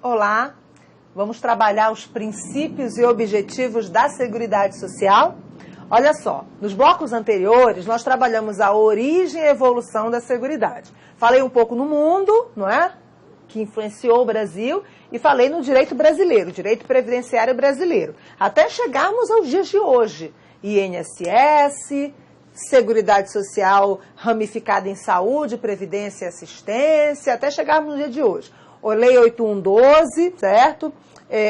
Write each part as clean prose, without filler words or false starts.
Olá, vamos trabalhar os princípios e objetivos da Seguridade Social. Olha só, nos blocos anteriores nós trabalhamos a origem e evolução da Seguridade. Falei um pouco no mundo, não é? Que influenciou o Brasil, e falei no direito brasileiro, direito previdenciário brasileiro, até chegarmos aos dias de hoje. INSS, Seguridade Social ramificada em saúde, previdência e assistência, até chegarmos no dia de hoje. A Lei 8112, certo?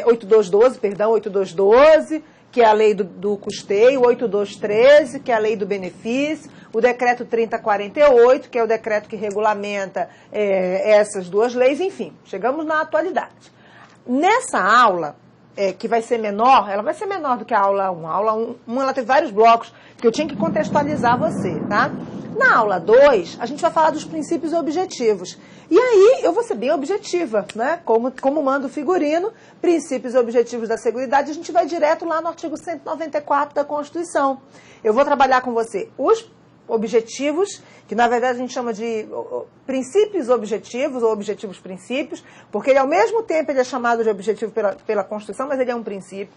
8212, que é a lei do custeio, 8213, que é a lei do benefício, o decreto 3048, que é o decreto que regulamenta essas duas leis, enfim, chegamos na atualidade. Nessa aula, que vai ser menor, ela vai ser menor do que a aula 1. A aula 1 ela tem vários blocos que eu tinha que contextualizar você, tá? Na aula 2, a gente vai falar dos princípios e objetivos. E aí, eu vou ser bem objetiva, né? Como manda o figurino, princípios e objetivos da Seguridade, a gente vai direto lá no artigo 194 da Constituição. Eu vou trabalhar com você os objetivos, que na verdade a gente chama de princípios objetivos ou objetivos princípios, porque ele ao mesmo tempo ele é chamado de objetivo pela Constituição, mas ele é um princípio.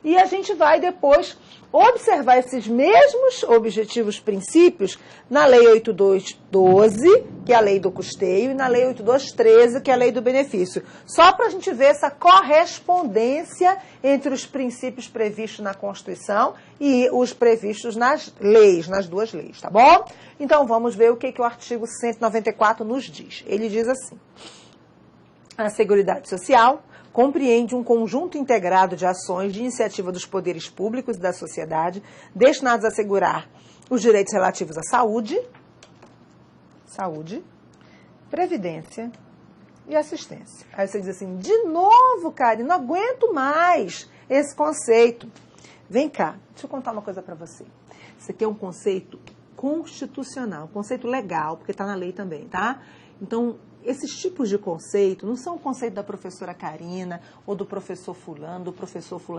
E a gente vai depois observar esses mesmos objetivos princípios na Lei 8212, que é a lei do custeio, e na Lei 8213, que é a lei do benefício. Só para a gente ver essa correspondência entre os princípios previstos na Constituição e os previstos nas leis, nas duas leis, tá bom? Então vamos ver o que o artigo 194 nos diz. Ele diz assim: a Seguridade Social compreende um conjunto integrado de ações de iniciativa dos poderes públicos e da sociedade destinados a assegurar os direitos relativos à saúde, previdência e assistência. Aí você diz assim, de novo, Karen, não aguento mais esse conceito. Vem cá, deixa eu contar uma coisa para você. Isso aqui é um conceito constitucional, um conceito legal, porque está na lei também, tá? Então, esses tipos de conceito não são o conceito da professora Karina ou do professor fulano,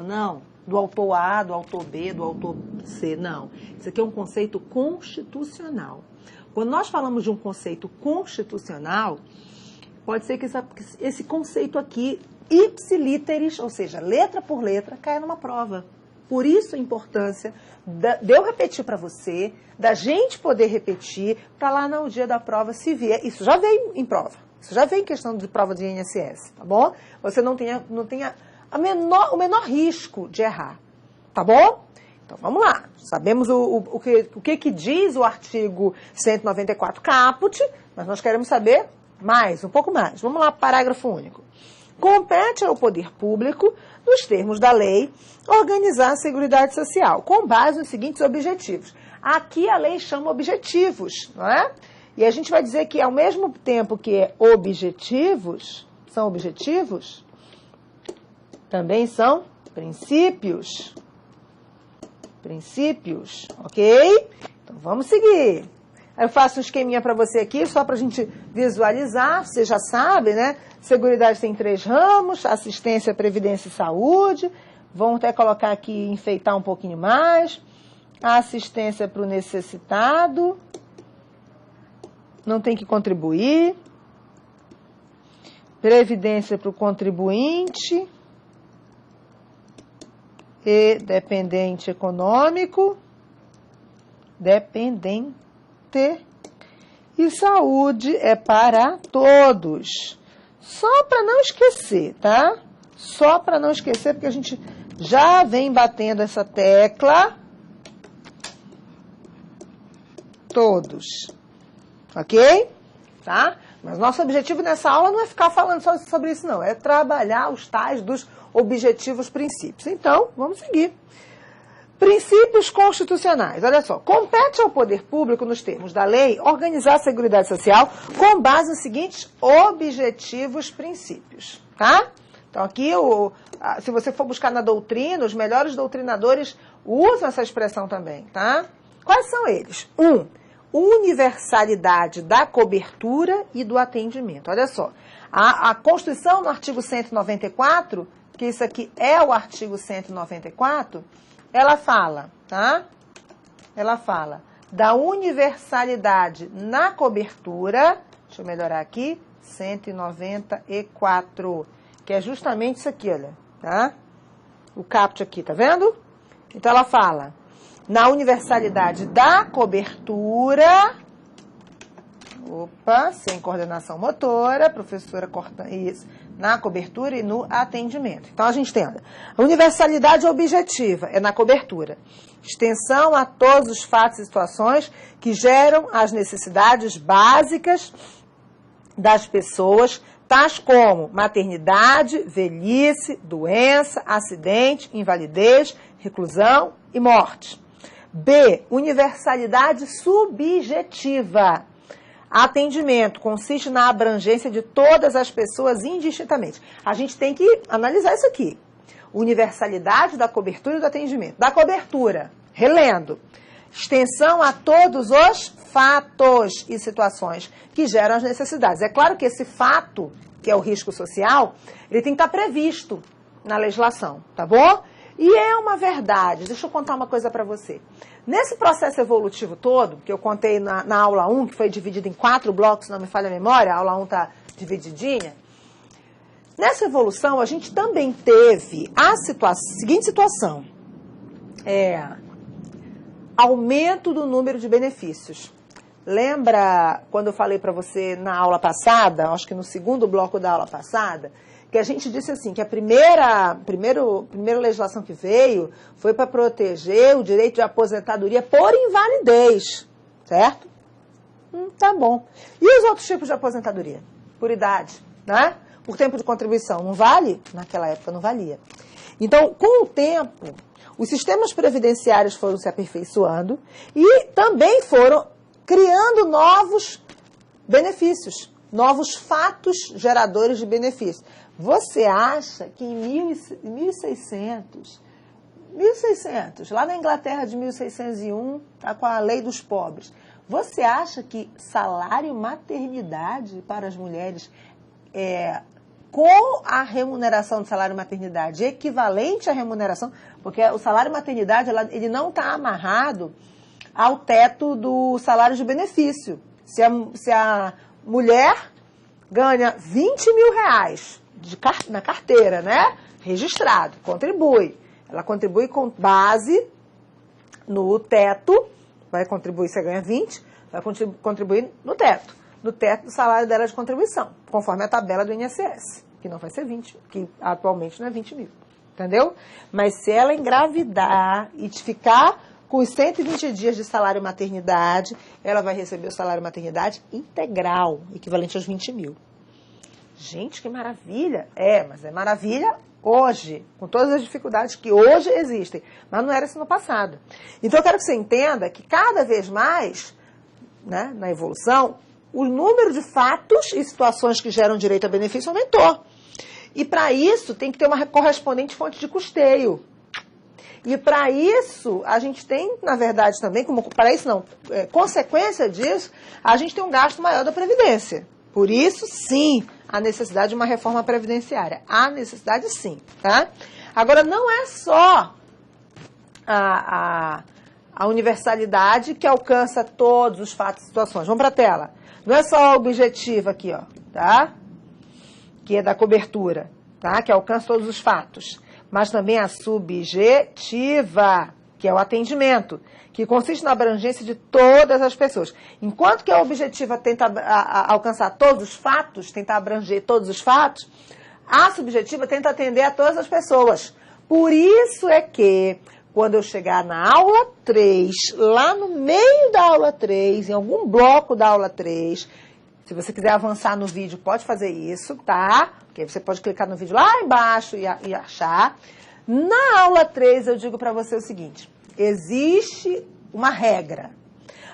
não, do autor A, do autor B, do autor C, não. Isso aqui é um conceito constitucional. Quando nós falamos de um conceito constitucional, pode ser que esse conceito aqui, ipsiliteris, ou seja, letra por letra, caia numa prova. Por isso a importância de eu repetir para você, da gente poder repetir, para lá no dia da prova, se vier. Isso já veio em prova. Isso já veio em questão de prova de INSS, tá bom? Você não tenha o menor risco de errar, tá bom? Então vamos lá. Sabemos o que diz o artigo 194 caput, mas nós queremos saber mais, um pouco mais. Vamos lá, parágrafo único. Compete ao poder público, nos termos da lei, organizar a Seguridade Social, com base nos seguintes objetivos. Aqui a lei chama objetivos, não é? E a gente vai dizer que, ao mesmo tempo que são objetivos, também são princípios. Princípios, ok? Então, vamos seguir. Eu faço um esqueminha para você aqui, só para a gente visualizar, você já sabe, né? Seguridade tem 3 ramos, assistência, previdência e saúde. Vamos até colocar aqui, enfeitar um pouquinho mais. A assistência para o necessitado. Não tem que contribuir. Previdência para o contribuinte. E dependente econômico. Dependente. E saúde é para todos. Só para não esquecer, tá? Só para não esquecer, porque a gente já vem batendo essa tecla. Todos. Ok? Tá? Mas nosso objetivo nessa aula não é ficar falando só sobre isso, não. É trabalhar os tais dos objetivos princípios. Então, vamos seguir. Princípios constitucionais. Olha só, compete ao poder público, nos termos da lei, organizar a Seguridade Social com base nos seguintes objetivos princípios, tá? Então aqui, se você for buscar na doutrina, os melhores doutrinadores usam essa expressão também, tá? Quais são eles? 1. Universalidade da cobertura e do atendimento. Olha só, a Constituição, no artigo 194, que isso aqui é o artigo 194, ela fala, tá? Ela fala da universalidade na cobertura, deixa eu melhorar aqui, 194, que é justamente isso aqui, olha, tá? O caput aqui, tá vendo? Então, ela fala, na universalidade da cobertura, sem coordenação motora, professora corta isso, na cobertura e no atendimento. Então, a gente tem, olha, a universalidade objetiva é na cobertura. Extensão a todos os fatos e situações que geram as necessidades básicas das pessoas, tais como maternidade, velhice, doença, acidente, invalidez, reclusão e morte. B, universalidade subjetiva. Atendimento consiste na abrangência de todas as pessoas indistintamente. A gente tem que analisar isso aqui. Universalidade da cobertura e do atendimento. Da cobertura, relendo, extensão a todos os fatos e situações que geram as necessidades. É claro que esse fato, que é o risco social, ele tem que estar previsto na legislação, tá bom? E é uma verdade, deixa eu contar uma coisa para você. Nesse processo evolutivo todo, que eu contei na aula 1, que foi dividido em 4 blocos, se não me falha a memória, a aula 1 está divididinha. Nessa evolução, a gente também teve a seguinte situação. Aumento do número de benefícios. Lembra quando eu falei para você na aula passada, acho que no segundo bloco da aula passada, que a gente disse assim, que a primeira legislação que veio foi para proteger o direito de aposentadoria por invalidez, certo? Tá bom. E os outros tipos de aposentadoria? Por idade, né? Por tempo de contribuição, não vale? Naquela época não valia. Então, com o tempo, os sistemas previdenciários foram se aperfeiçoando e também foram criando novos benefícios, novos fatos geradores de benefícios. Você acha que em 1600, lá na Inglaterra de 1601, tá com a lei dos pobres, você acha que salário maternidade para as mulheres com a remuneração do salário maternidade equivalente à remuneração, porque o salário maternidade ele não está amarrado ao teto do salário de benefício. Se a mulher ganha 20 mil reais na carteira, né? Registrado, contribui. Ela contribui com base no teto, vai contribuir, você ganha 20, vai contribuir no teto do salário dela de contribuição, conforme a tabela do INSS, que não vai ser 20, que atualmente não é 20 mil, entendeu? Mas se ela engravidar e ficar com os 120 dias de salário maternidade, ela vai receber o salário maternidade integral, equivalente aos 20 mil. Gente, que maravilha! Mas é maravilha hoje, com todas as dificuldades que hoje existem, mas não era assim no passado. Então, eu quero que você entenda que cada vez mais, né, na evolução, o número de fatos e situações que geram direito a benefício aumentou. E, para isso, tem que ter uma correspondente fonte de custeio. E, para isso, a gente tem, na verdade, também, consequência disso, a gente tem um gasto maior da Previdência. Por isso, sim, a necessidade de uma reforma previdenciária. Há necessidade, sim, tá? Agora, não é só a universalidade que alcança todos os fatos e situações. Vamos para a tela. Não é só a objetiva aqui, ó, tá? Que é da cobertura, tá? Que alcança todos os fatos. Mas também a subjetiva, que é o atendimento, que consiste na abrangência de todas as pessoas. Enquanto que a objetiva tenta alcançar todos os fatos, tenta abranger todos os fatos, a subjetiva tenta atender a todas as pessoas. Por isso é que, quando eu chegar na aula 3, lá no meio da aula 3, em algum bloco da aula 3, se você quiser avançar no vídeo, pode fazer isso, tá? Porque você pode clicar no vídeo lá embaixo e achar. Na aula 3, eu digo para você o seguinte: existe uma regra.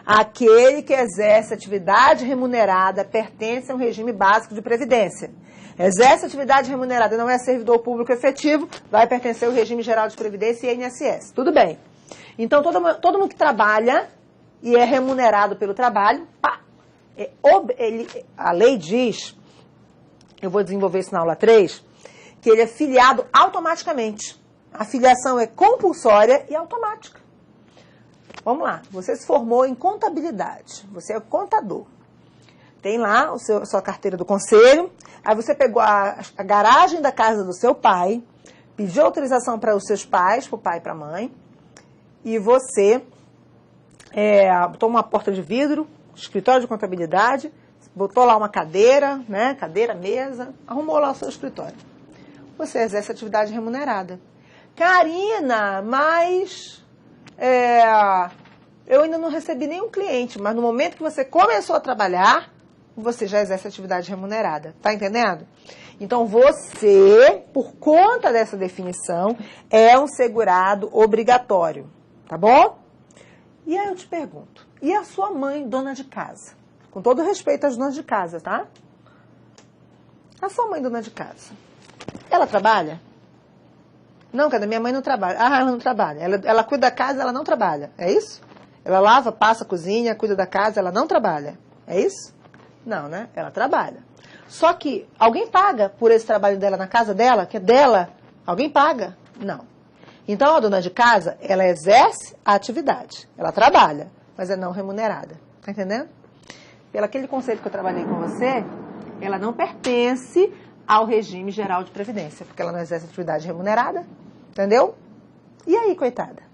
Aquele que exerce atividade remunerada pertence a um regime básico de previdência. Exerce atividade remunerada e não é servidor público efetivo, vai pertencer ao regime geral de previdência e INSS. Tudo bem. Então, todo mundo que trabalha e é remunerado pelo trabalho, a lei diz, eu vou desenvolver isso na aula 3, que ele é filiado automaticamente. A filiação é compulsória e automática. Vamos lá, você se formou em contabilidade, você é contador. tem lá a sua carteira do conselho, aí você pegou a garagem da casa do seu pai, pediu autorização para os seus pais, para o pai e para a mãe, e você botou uma porta de vidro, escritório de contabilidade, botou lá uma cadeira, né, cadeira, mesa, arrumou lá o seu escritório. Você exerce atividade remunerada. Karina, mas eu ainda não recebi nenhum cliente, mas no momento que você começou a trabalhar, você já exerce atividade remunerada. Tá entendendo? Então, você, por conta dessa definição, é um segurado obrigatório. Tá bom? E aí eu te pergunto, e a sua mãe, dona de casa? Com todo respeito às donas de casa, tá? A sua mãe, dona de casa, ela trabalha? Não, cara, minha mãe não trabalha. Ah, ela não trabalha. Ela cuida da casa, ela não trabalha. É isso? Ela lava, passa, cozinha, cuida da casa, ela não trabalha. É isso? Não, né? Ela trabalha. Só que alguém paga por esse trabalho dela na casa dela, que é dela? Alguém paga? Não. Então, a dona de casa, ela exerce a atividade. Ela trabalha, mas é não remunerada. Tá entendendo? Pelo aquele conceito que eu trabalhei com você, ela não pertence ao regime geral de previdência, porque ela não exerce atividade remunerada, entendeu? E aí, coitada?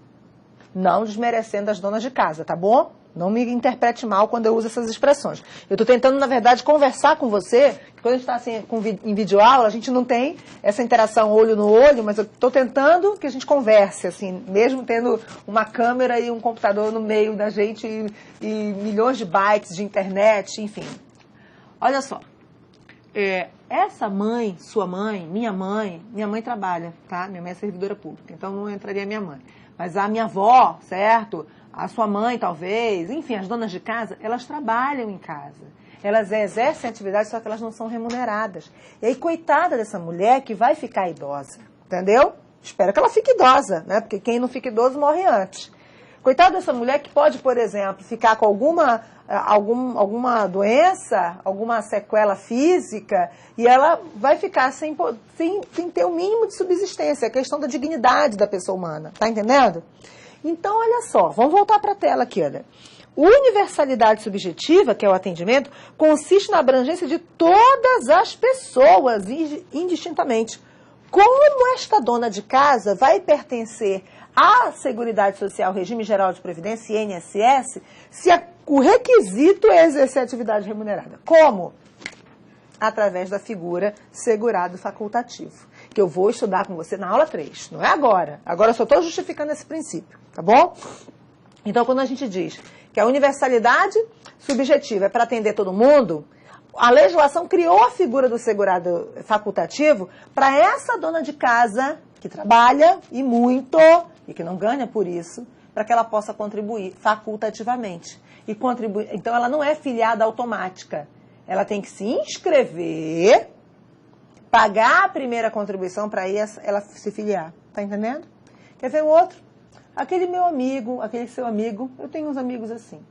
Não desmerecendo as donas de casa, tá bom? Não me interprete mal quando eu uso essas expressões. Eu estou tentando, na verdade, conversar com você, que quando a gente está assim, em videoaula, a gente não tem essa interação olho no olho, mas eu estou tentando que a gente converse, assim, mesmo tendo uma câmera e um computador no meio da gente e milhões de bytes de internet, enfim. Olha só. Essa mãe, sua mãe, minha mãe trabalha, tá? Minha mãe é servidora pública, então não entraria minha mãe. Mas a minha avó, certo? A sua mãe, talvez, enfim, as donas de casa, elas trabalham em casa. Elas exercem atividade, só que elas não são remuneradas. E aí, coitada dessa mulher que vai ficar idosa, entendeu? Espero que ela fique idosa, né? Porque quem não fica idoso morre antes. Coitada dessa mulher que pode, por exemplo, ficar com alguma doença, alguma sequela física, e ela vai ficar sem ter o mínimo de subsistência, a questão da dignidade da pessoa humana, tá entendendo? Então, olha só, vamos voltar para a tela aqui, olha. Universalidade subjetiva, que é o atendimento, consiste na abrangência de todas as pessoas, indistintamente. Como esta dona de casa vai pertencer à Seguridade Social, Regime Geral de Previdência e INSS, se o requisito é exercer atividade remunerada? Como? Através da figura segurado facultativo, que eu vou estudar com você na aula 3, não é agora. Agora eu só estou justificando esse princípio, tá bom? Então, quando a gente diz que a universalidade subjetiva é para atender todo mundo, a legislação criou a figura do segurado facultativo para essa dona de casa que trabalha e muito e que não ganha por isso, para que ela possa contribuir facultativamente. E contribuir. Então, ela não é filiada automática. Ela tem que se inscrever, pagar a primeira contribuição para ela se filiar. Tá entendendo? Quer ver um outro? Aquele meu amigo, aquele seu amigo, eu tenho uns amigos assim.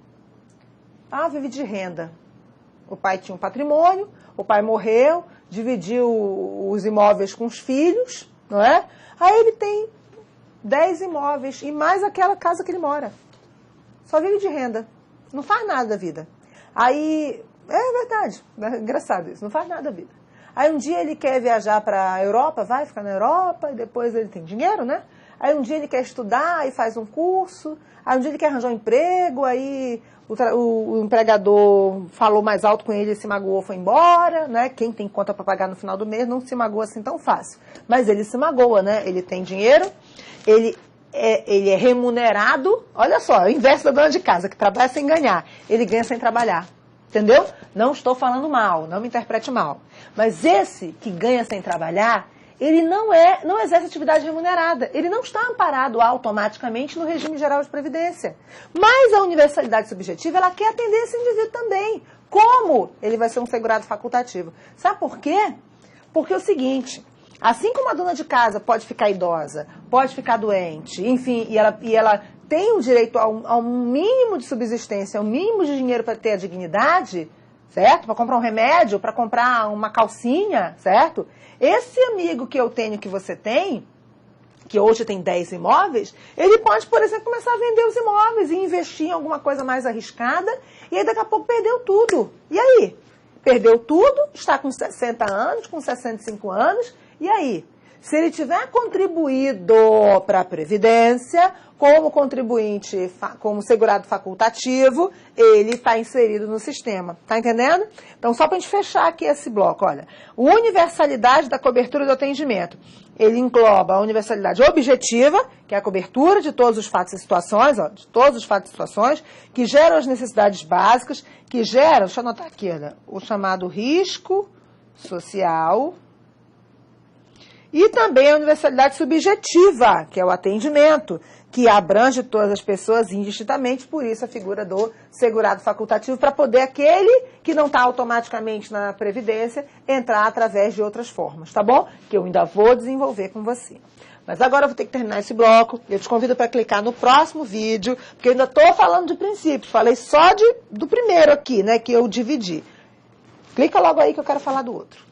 Ah, vive de renda. O pai tinha um patrimônio, o pai morreu, dividiu os imóveis com os filhos, não é? Aí ele tem 10 imóveis e mais aquela casa que ele mora. Só vive de renda. Não faz nada da vida. Aí, é verdade, é engraçado isso, não faz nada da vida. Aí um dia ele quer viajar para a Europa, vai ficar na Europa, e depois ele tem dinheiro, né? Aí um dia ele quer estudar e faz um curso, aí um dia ele quer arranjar um emprego, aí o empregador falou mais alto com ele, se magoou, foi embora, né? Quem tem conta para pagar no final do mês não se magoa assim tão fácil. Mas ele se magoa, né? Ele tem dinheiro, ele é remunerado, olha só, é o inverso da dona de casa, que trabalha sem ganhar, ele ganha sem trabalhar. Entendeu? Não estou falando mal, não me interprete mal. Mas esse que ganha sem trabalhar, ele não exerce atividade remunerada. Ele não está amparado automaticamente no regime geral de previdência. Mas a universalidade subjetiva, ela quer atender esse indivíduo também. Como ele vai ser um segurado facultativo? Sabe por quê? Porque é o seguinte, assim como a dona de casa pode ficar idosa, pode ficar doente, enfim, e ela tem o direito a um mínimo de subsistência, a um mínimo de dinheiro para ter a dignidade, certo? Para comprar um remédio, para comprar uma calcinha, certo? Esse amigo que eu tenho, que você tem, que hoje tem 10 imóveis, ele pode, por exemplo, começar a vender os imóveis e investir em alguma coisa mais arriscada, e aí daqui a pouco perdeu tudo. E aí? perdeu tudo, está com 60 anos, com 65 anos, e aí? Se ele tiver contribuído para a Previdência, como contribuinte, como segurado facultativo, ele está inserido no sistema. Tá entendendo? Então, só para a gente fechar aqui esse bloco, olha. Universalidade da cobertura do atendimento. Ele engloba a universalidade objetiva, que é a cobertura de todos os fatos e situações, ó, de todos os fatos e situações, que geram as necessidades básicas, que geram, deixa eu anotar aqui, olha, o chamado risco social. E também a universalidade subjetiva, que é o atendimento, que abrange todas as pessoas indistintamente, por isso a figura do segurado facultativo, para poder aquele que não está automaticamente na Previdência entrar através de outras formas, tá bom? Que eu ainda vou desenvolver com você. Mas agora eu vou ter que terminar esse bloco, eu te convido para clicar no próximo vídeo, porque eu ainda estou falando de princípios, falei só do primeiro aqui, né, que eu dividi. Clica logo aí que eu quero falar do outro.